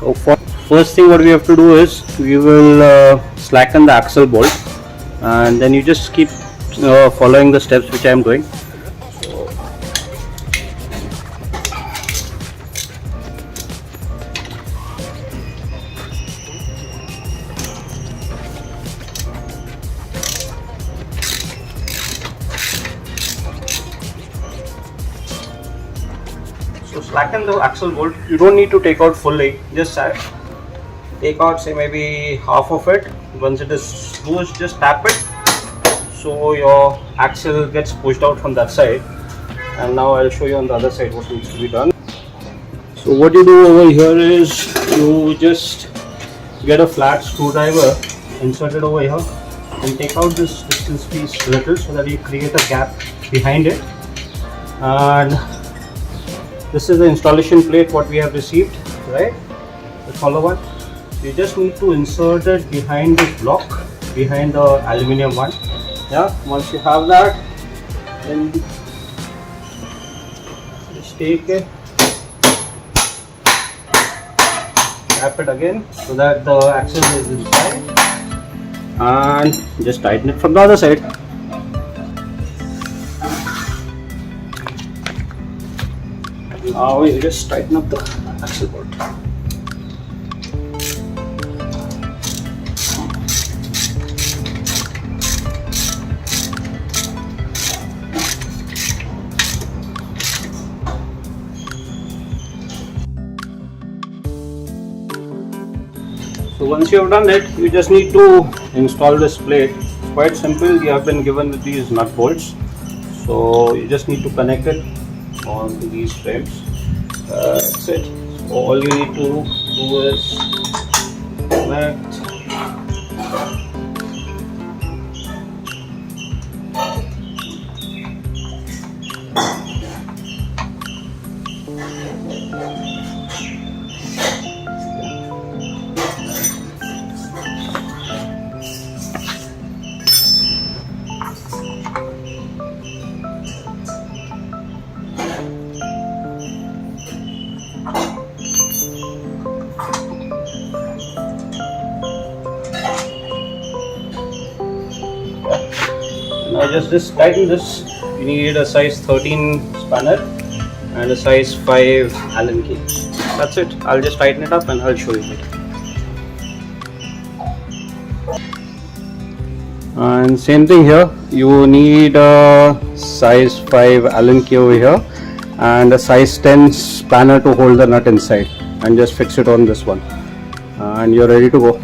So first thing what we have to do is we will slacken the axle bolt, and then you just keep following the steps which I am doing. So slacken the axle bolt. You don't need to take out fully, just take out say maybe half of it. Once it is loose, just tap it so your axle gets pushed out from that side. And now I'll show you on the other side what needs to be done. So what you do over here is you just get a flat screwdriver, insert it over here, and take out this distance piece little so that you create a gap behind it. And this is the installation plate what we have received, right? The color one. You just need to insert it behind this block, behind the aluminium one. Yeah, once you have that, then just take it, tap it again so that the axle is inside, and just tighten it from the other side. Now you just tighten up the axle bolt. So once you have done it, you just need to install this plate. It's quite simple. You have been given with these nut bolts, so you just need to connect it onto these frames. That's it. So all you need to do is connect. Now just tighten this. You need a size 13 spanner and a size 5 Allen key. That's it. I'll just tighten it up and I'll show you later. And same thing here. You need a size 5 Allen key over here and a size 10 spanner to hold the nut inside, and just fix it on this one, and you're ready to go.